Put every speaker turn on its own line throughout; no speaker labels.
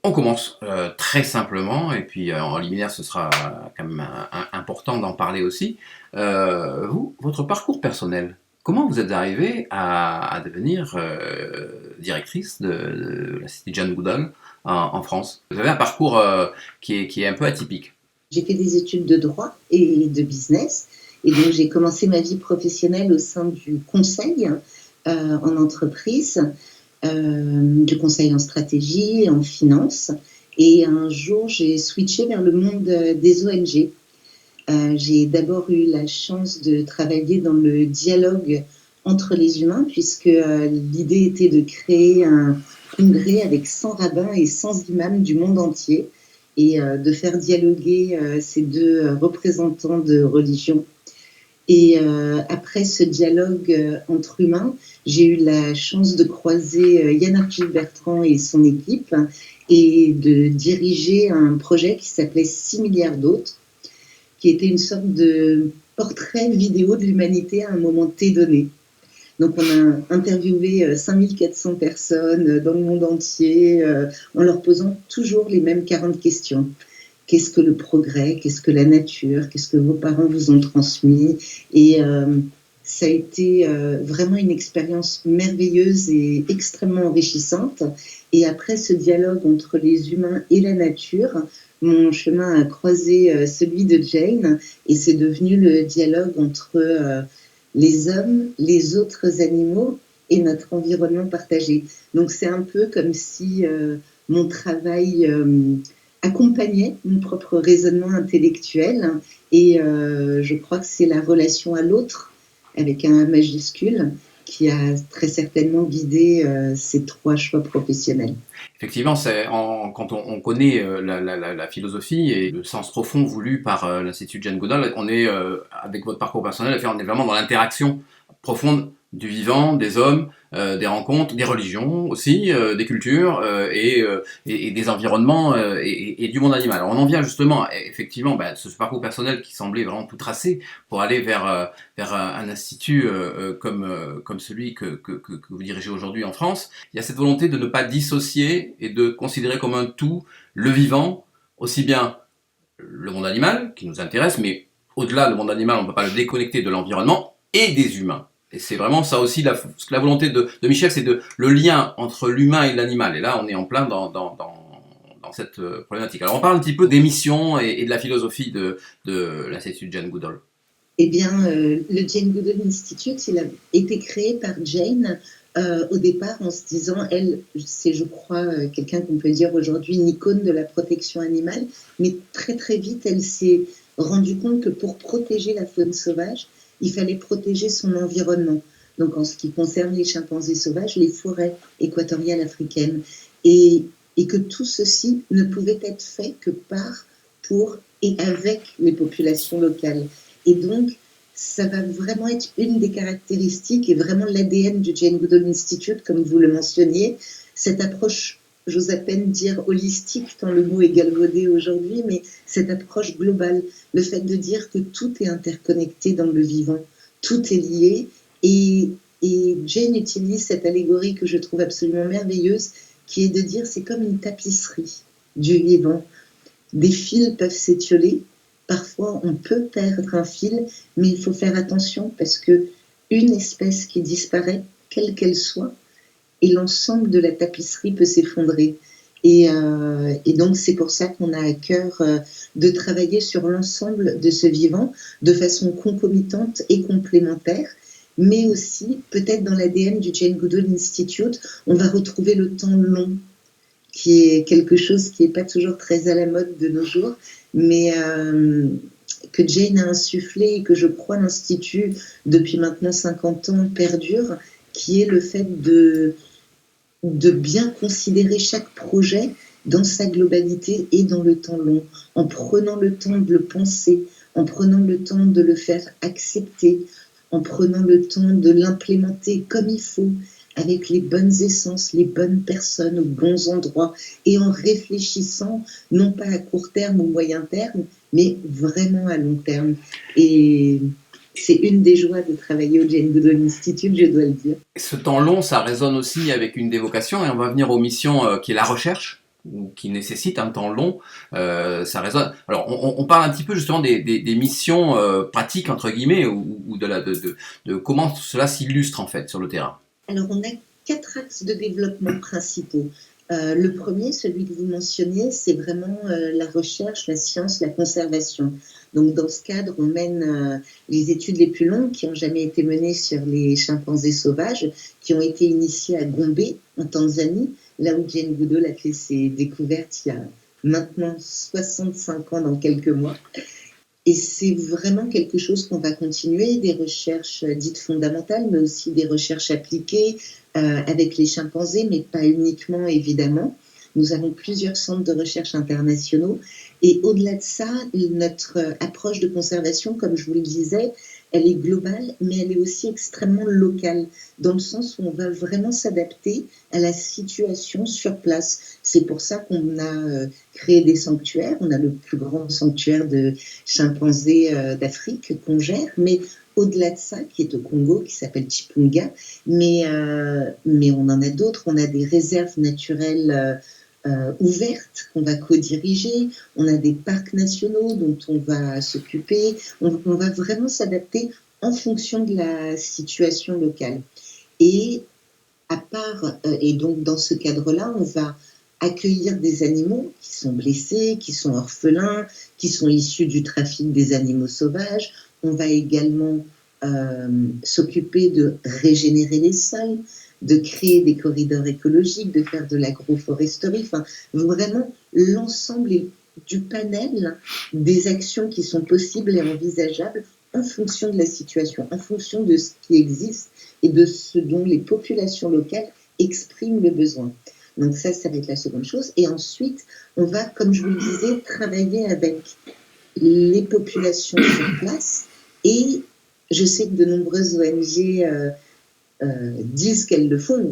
On commence très simplement, et puis en liminaire, ce sera quand même important d'en parler aussi. Votre parcours personnel, comment vous êtes arrivée à devenir directrice de l'Institut Jane Goodall en France? Vous avez un parcours qui est un peu atypique.
J'ai fait des études de droit et de business. Et donc, j'ai commencé ma vie professionnelle au sein du conseil en entreprise, du conseil en stratégie et en finance. Et un jour, j'ai switché vers le monde des ONG. J'ai d'abord eu la chance de travailler dans le dialogue entre les humains, puisque l'idée était de créer un congrès avec 100 rabbins et 100 imams du monde entier et de faire dialoguer ces deux représentants de religion. Et après ce dialogue entre humains, j'ai eu la chance de croiser Yann Arthus-Bertrand et son équipe et de diriger un projet qui s'appelait 6 milliards d'autres, qui était une sorte de portrait vidéo de l'humanité à un moment T donné. Donc on a interviewé 5400 personnes dans le monde entier en leur posant toujours les mêmes 40 questions. Qu'est-ce que le progrès? Qu'est-ce que la nature? Qu'est-ce que vos parents vous ont transmis? Et ça a été vraiment une expérience merveilleuse et extrêmement enrichissante. Et après ce dialogue entre les humains et la nature, mon chemin a croisé celui de Jane et c'est devenu le dialogue entre les hommes, les autres animaux et notre environnement partagé. Donc c'est un peu comme si mon travail accompagnait mon propre raisonnement intellectuel et je crois que c'est la relation à l'autre avec un majuscule qui a très certainement guidé ces 3 choix professionnels.
Effectivement, quand on connaît la philosophie et le sens profond voulu par l'Institut Jane Goodall, on est, avec votre parcours personnel, on est vraiment dans l'interaction profonde du vivant, des hommes, des rencontres, des religions aussi, des cultures et des environnements et du monde animal. Alors on en vient justement, effectivement, ce parcours personnel qui semblait vraiment tout tracé pour aller vers un institut comme celui que vous dirigez aujourd'hui en France. Il y a cette volonté de ne pas dissocier et de considérer comme un tout le vivant, aussi bien le monde animal qui nous intéresse, mais au-delà, le monde animal, on ne peut pas le déconnecter de l'environnement et des humains. Et c'est vraiment ça aussi la volonté de Michel, c'est le lien entre l'humain et l'animal. Et là, on est en plein dans cette problématique. Alors, on parle un petit peu des missions et de la philosophie de l'Institut Jane Goodall.
Eh bien, le Jane Goodall Institute, il a été créé par Jane au départ en se disant, elle, c'est je crois quelqu'un qu'on peut dire aujourd'hui une icône de la protection animale, mais très très vite, elle s'est rendue compte que pour protéger la faune sauvage, il fallait protéger son environnement. Donc en ce qui concerne les chimpanzés sauvages, les forêts équatoriales africaines. Et que tout ceci ne pouvait être fait que par, pour et avec les populations locales. Et donc, ça va vraiment être une des caractéristiques et vraiment l'ADN du Jane Goodall Institute, comme vous le mentionniez, cette approche, j'ose à peine dire holistique, tant le mot est galvaudé aujourd'hui, mais cette approche globale, le fait de dire que tout est interconnecté dans le vivant, tout est lié, et Jane utilise cette allégorie que je trouve absolument merveilleuse, qui est de dire c'est comme une tapisserie du vivant. Des fils peuvent s'étioler, parfois on peut perdre un fil, mais il faut faire attention parce que une espèce qui disparaît, quelle qu'elle soit, et l'ensemble de la tapisserie peut s'effondrer. Et donc c'est pour ça qu'on a à cœur de travailler sur l'ensemble de ce vivant de façon concomitante et complémentaire, mais aussi peut-être dans l'ADN du Jane Goodall Institute, on va retrouver le temps long, qui est quelque chose qui n'est pas toujours très à la mode de nos jours, mais que Jane a insufflé et que je crois l'Institut, depuis maintenant 50 ans, perdure, qui est le fait de bien considérer chaque projet dans sa globalité et dans le temps long, en prenant le temps de le penser, en prenant le temps de le faire accepter, en prenant le temps de l'implémenter comme il faut, avec les bonnes essences, les bonnes personnes, aux bons endroits, et en réfléchissant, non pas à court terme ou moyen terme, mais vraiment à long terme. Et c'est une des joies de travailler au Jane Goodall Institute, je dois le dire.
Ce temps long, ça résonne aussi avec une des vocations, et on va venir aux missions qui est la recherche. ou qui nécessitent un temps long, ça résonne. Alors, on parle un petit peu justement des missions pratiques, entre guillemets, ou de comment cela s'illustre en fait sur le terrain.
Alors, on a 4 axes de développement principaux. Le premier, celui que vous mentionniez, c'est vraiment la recherche, la science, la conservation. Donc, dans ce cadre, on mène les études les plus longues qui ont jamais été menées sur les chimpanzés sauvages, qui ont été initiées à Gombe, en Tanzanie, là où Jane Goodall a fait ses découvertes il y a maintenant 65 ans dans quelques mois. Et c'est vraiment quelque chose qu'on va continuer, des recherches dites fondamentales, mais aussi des recherches appliquées avec les chimpanzés, mais pas uniquement, évidemment. Nous avons plusieurs centres de recherche internationaux. Et au-delà de ça, notre approche de conservation, comme je vous le disais, elle est globale, mais elle est aussi extrêmement locale, dans le sens où on va vraiment s'adapter à la situation sur place. C'est pour ça qu'on a créé des sanctuaires. On a le plus grand sanctuaire de chimpanzés d'Afrique qu'on gère, mais au-delà de ça, qui est au Congo, qui s'appelle Chipunga, mais on en a d'autres. On a des réserves naturelles ouvertes qu'on va co-diriger, on a des parcs nationaux dont on va s'occuper, on va vraiment s'adapter en fonction de la situation locale. Et et donc dans ce cadre-là, on va accueillir des animaux qui sont blessés, qui sont orphelins, qui sont issus du trafic des animaux sauvages. On va également s'occuper de régénérer les sols, de créer des corridors écologiques, de faire de l'agroforesterie, enfin vraiment l'ensemble du panel des actions qui sont possibles et envisageables en fonction de la situation, en fonction de ce qui existe et de ce dont les populations locales expriment le besoin. Donc ça va être la seconde chose. Et ensuite, on va, comme je vous le disais, travailler avec les populations sur place. Et je sais que de nombreuses ONG disent qu'elles le font,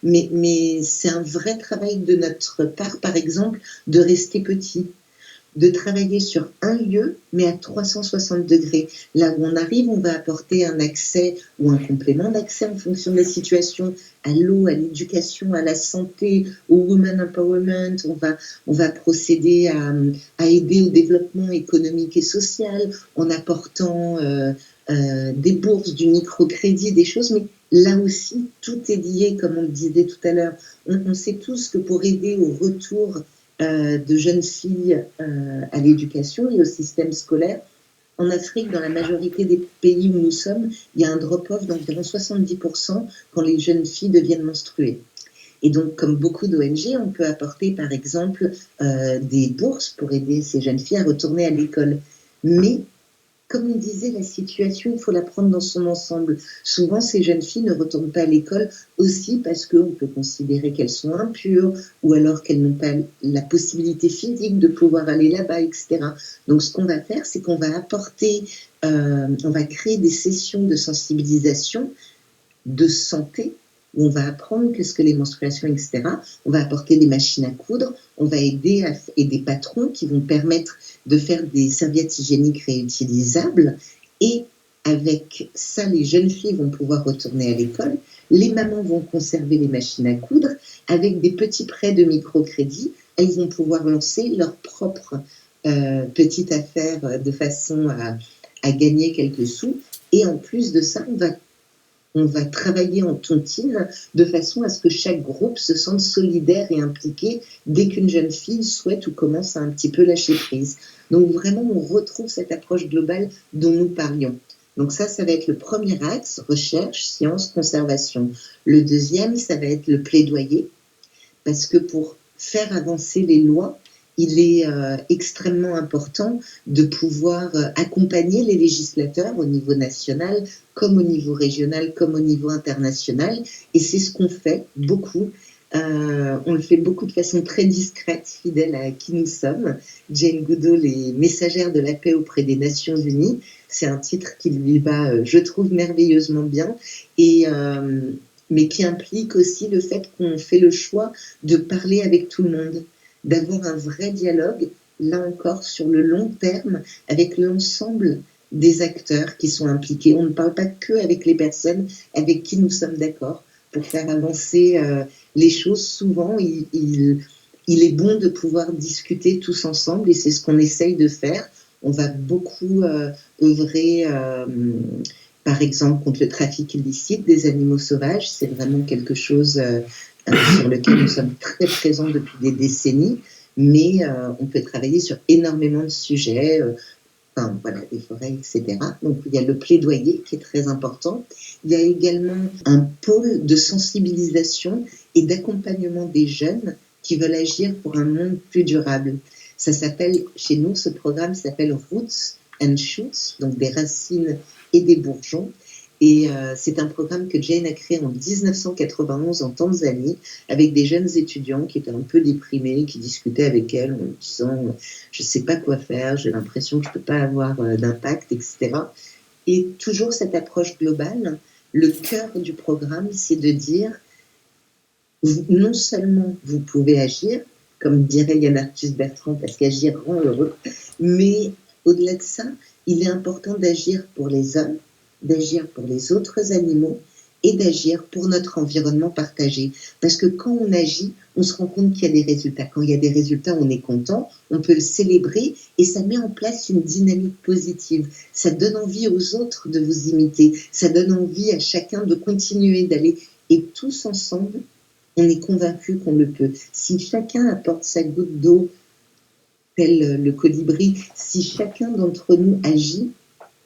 mais c'est un vrai travail de notre part, par exemple, de rester petit, de travailler sur un lieu, mais à 360 degrés. Là où on arrive, on va apporter un accès ou un complément d'accès en fonction de la situation à l'eau, à l'éducation, à la santé, au women empowerment. On va procéder à aider au développement économique et social en apportant des bourses, du microcrédit, des choses, mais là aussi, tout est lié, comme on le disait tout à l'heure. On sait tous que pour aider au retour de jeunes filles à l'éducation et au système scolaire, en Afrique, dans la majorité des pays où nous sommes, il y a un drop-off d'environ 70% quand les jeunes filles deviennent menstruées. Et donc, comme beaucoup d'ONG, on peut apporter, par exemple, des bourses pour aider ces jeunes filles à retourner à l'école. Mais comme on disait, la situation, il faut la prendre dans son ensemble. Souvent, ces jeunes filles ne retournent pas à l'école aussi parce qu'on peut considérer qu'elles sont impures ou alors qu'elles n'ont pas la possibilité physique de pouvoir aller là-bas, etc. Donc, ce qu'on va faire, c'est qu'on va apporter, on va créer des sessions de sensibilisation, de santé, où on va apprendre qu'est-ce que les menstruations, etc. On va apporter des machines à coudre, on va aider et des patrons qui vont permettre de faire des serviettes hygiéniques réutilisables. Et avec ça, les jeunes filles vont pouvoir retourner à l'école. Les mamans vont conserver les machines à coudre. Avec des petits prêts de microcrédit, elles vont pouvoir lancer leur propre petite affaire de façon à gagner quelques sous. Et en plus de ça, on va travailler en tontine de façon à ce que chaque groupe se sente solidaire et impliqué dès qu'une jeune fille souhaite ou commence à un petit peu lâcher prise. Donc vraiment, on retrouve cette approche globale dont nous parlions. Donc ça va être le premier axe, recherche, science, conservation. Le deuxième, ça va être le plaidoyer, parce que pour faire avancer les lois, il est extrêmement important de pouvoir accompagner les législateurs au niveau national, comme au niveau régional, comme au niveau international. Et c'est ce qu'on fait beaucoup. On le fait beaucoup de façon très discrète, fidèle à qui nous sommes. Jane Goodall est messagère de la paix auprès des Nations Unies. C'est un titre qui lui va, je trouve, merveilleusement bien. Mais qui implique aussi le fait qu'on fait le choix de parler avec tout le monde, d'avoir un vrai dialogue, là encore, sur le long terme, avec l'ensemble des acteurs qui sont impliqués. On ne parle pas que avec les personnes avec qui nous sommes d'accord pour faire avancer les choses. Souvent, il est bon de pouvoir discuter tous ensemble et c'est ce qu'on essaye de faire. On va beaucoup œuvrer, par exemple, contre le trafic illicite des animaux sauvages. C'est vraiment quelque chose sur lequel nous sommes très présents depuis des décennies, mais on peut travailler sur énormément de sujets, enfin, voilà, des forêts, etc. Donc il y a le plaidoyer qui est très important. Il y a également un pôle de sensibilisation et d'accompagnement des jeunes qui veulent agir pour un monde plus durable. Ça s'appelle, chez nous, ce programme s'appelle Roots and Shoots, donc des racines et des bourgeons. Et c'est un programme que Jane a créé en 1991 en Tanzanie avec des jeunes étudiants qui étaient un peu déprimés, qui discutaient avec elle en disant « je ne sais pas quoi faire, j'ai l'impression que je ne peux pas avoir d'impact, etc. » Et toujours cette approche globale, le cœur du programme, c'est de dire non seulement vous pouvez agir, comme dirait Yann Arthus Bertrand, parce qu'agir rend heureux, mais au-delà de ça, il est important d'agir pour les hommes, d'agir pour les autres animaux et d'agir pour notre environnement partagé. Parce que quand on agit, on se rend compte qu'il y a des résultats. Quand il y a des résultats, on est content, on peut le célébrer et ça met en place une dynamique positive. Ça donne envie aux autres de vous imiter, ça donne envie à chacun de continuer d'aller. Et tous ensemble, on est convaincu qu'on le peut. Si chacun apporte sa goutte d'eau, tel le colibri, si chacun d'entre nous agit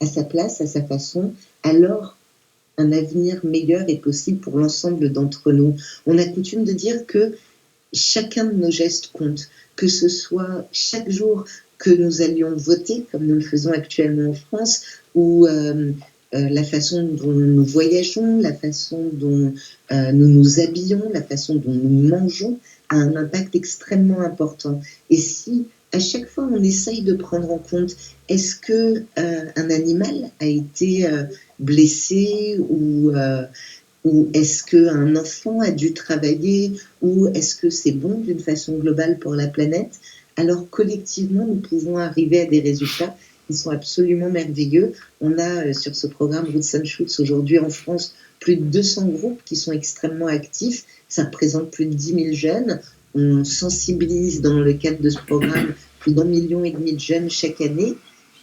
à sa place, à sa façon, alors un avenir meilleur est possible pour l'ensemble d'entre nous. On a coutume de dire que chacun de nos gestes compte, que ce soit chaque jour que nous allions voter, comme nous le faisons actuellement en France, ou la façon dont nous voyageons, la façon dont nous nous habillons, la façon dont nous mangeons, a un impact extrêmement important. Et si à chaque fois on essaye de prendre en compte, est-ce que un animal a été blessé ou est-ce qu'un enfant a dû travailler ou est-ce que c'est bon d'une façon globale pour la planète, alors collectivement nous pouvons arriver à des résultats qui sont absolument merveilleux. On a sur ce programme Roots and Shoots aujourd'hui en France plus de 200 groupes qui sont extrêmement actifs. Ça représente plus de 10 000 jeunes. On sensibilise dans le cadre de ce programme plus d'1,5 million de jeunes chaque année.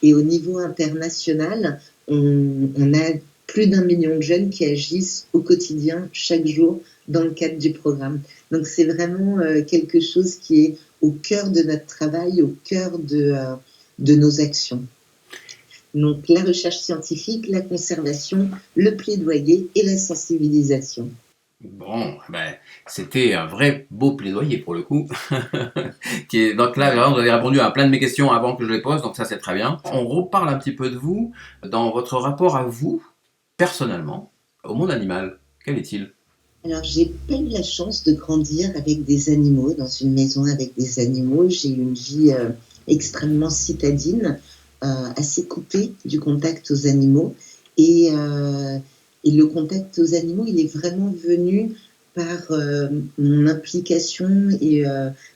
Et au niveau international, on a plus d'1 million de jeunes qui agissent au quotidien, chaque jour, dans le cadre du programme. Donc c'est vraiment quelque chose qui est au cœur de notre travail, au cœur de nos actions. Donc la recherche scientifique, la conservation, le plaidoyer et la sensibilisation.
Bon, ben, c'était un vrai beau plaidoyer pour le coup. Donc là, vraiment, vous avez répondu à plein de mes questions avant que je les pose, donc ça c'est très bien. On reparle un petit peu de vous, dans votre rapport à vous, personnellement, au monde animal. Quel est-il?
Alors, j'ai pas eu la chance de grandir avec des animaux, dans une maison avec des animaux. J'ai eu une vie extrêmement citadine, assez coupée du contact aux animaux. Et le contact aux animaux, il est vraiment venu par mon implication et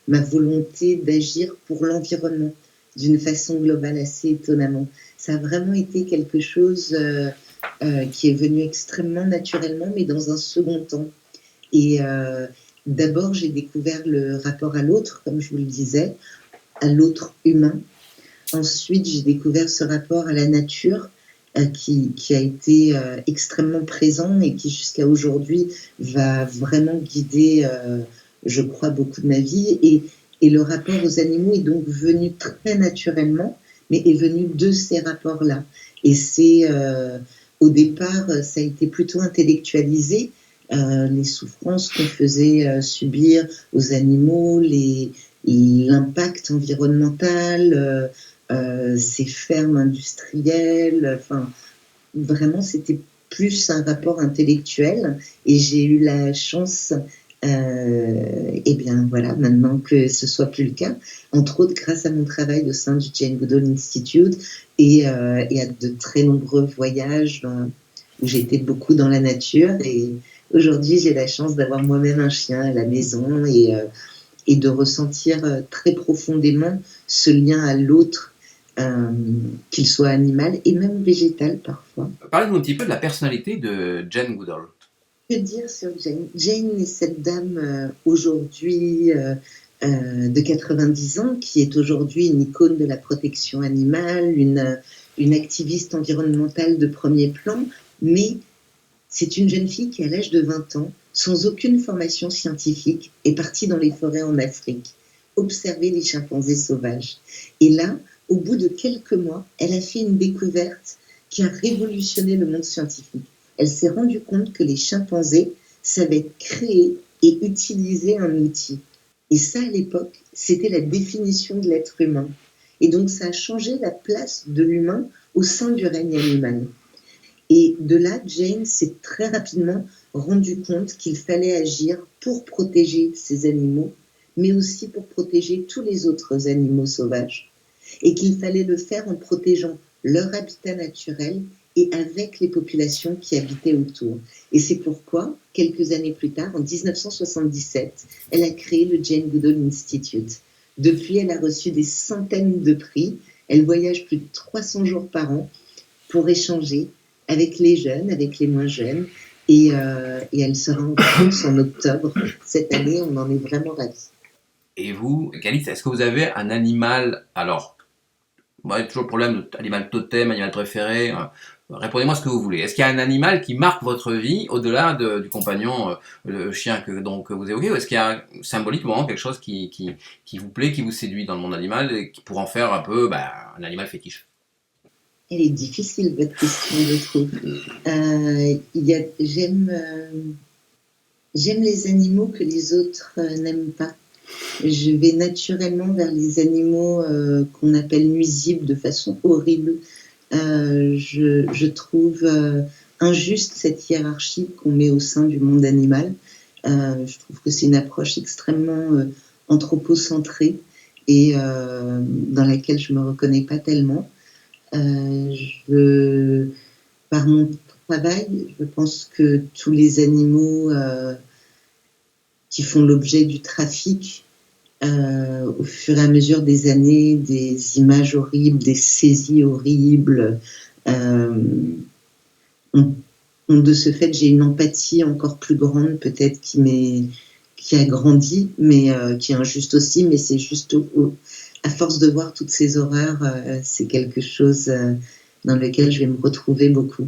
ma volonté d'agir pour l'environnement d'une façon globale, assez étonnamment. Ça a vraiment été quelque chose qui est venu extrêmement naturellement, mais dans un second temps. Et d'abord, j'ai découvert le rapport à l'autre, comme je vous le disais, à l'autre humain. Ensuite, j'ai découvert ce rapport à la nature qui a été extrêmement présent et qui, jusqu'à aujourd'hui, va vraiment guider, je crois, beaucoup de ma vie. Et le rapport aux animaux est donc venu très naturellement, mais est venu de ces rapports-là. Et c'est, au départ, ça a été plutôt intellectualisé, les souffrances qu'on faisait subir aux animaux, l'impact environnemental, ces fermes industrielles, enfin, vraiment, c'était plus un rapport intellectuel. Et j'ai eu la chance, et bien voilà, maintenant que ce soit plus le cas, entre autres grâce à mon travail au sein du Jane Goodall Institute et à de très nombreux voyages où j'étais beaucoup dans la nature. Et aujourd'hui, j'ai la chance d'avoir moi-même un chien à la maison et de ressentir très profondément ce lien à l'autre, qu'il soit animal et même végétal parfois.
Parlez-nous un petit peu de la personnalité de Jane Goodall.
Que dire sur Jane? Jane est cette dame aujourd'hui de 90 ans, qui est aujourd'hui une icône de la protection animale, une activiste environnementale de premier plan, mais c'est une jeune fille qui, à l'âge de 20 ans, sans aucune formation scientifique, est partie dans les forêts en Afrique, observer les chimpanzés sauvages. Et là, au bout de quelques mois, elle a fait une découverte qui a révolutionné le monde scientifique. Elle s'est rendue compte que les chimpanzés savaient créer et utiliser un outil. Et ça, à l'époque, c'était la définition de l'être humain. Et donc, ça a changé la place de l'humain au sein du règne animal. Et de là, Jane s'est très rapidement rendu compte qu'il fallait agir pour protéger ces animaux, mais aussi pour protéger tous les autres animaux sauvages. Et qu'il fallait le faire en protégeant leur habitat naturel et avec les populations qui habitaient autour. Et c'est pourquoi, quelques années plus tard, en 1977, elle a créé le Jane Goodall Institute. Depuis, elle a reçu des centaines de prix. Elle voyage plus de 300 jours par an pour échanger avec les jeunes, avec les moins jeunes. Et elle sera en France en octobre. Cette année, on en est vraiment ravis.
Et vous, Calice, est-ce que vous avez un animal, alors, toujours le problème, animal totem, animal préféré, répondez-moi ce que vous voulez. Est-ce qu'il y a un animal qui marque votre vie au-delà du compagnon, le chien que vous évoquez, ou est-ce qu'il y a symboliquement quelque chose qui vous plaît, qui vous séduit dans le monde animal, et qui pourrait en faire un peu un animal fétiche?
Elle est difficile, votre question, je trouve. J'aime les animaux que les autres n'aiment pas. Je vais naturellement vers les animaux qu'on appelle nuisibles de façon horrible. Je trouve injuste cette hiérarchie qu'on met au sein du monde animal. Je trouve que c'est une approche extrêmement anthropocentrée et dans laquelle je ne me reconnais pas tellement. Par mon travail, je pense que tous les animaux qui font l'objet du trafic, au fur et à mesure des années, des images horribles, des saisies horribles, de ce fait, j'ai une empathie encore plus grande, peut-être qui a grandi, mais qui est injuste aussi, mais c'est juste à force de voir toutes ces horreurs, c'est quelque chose dans lequel je vais me retrouver beaucoup.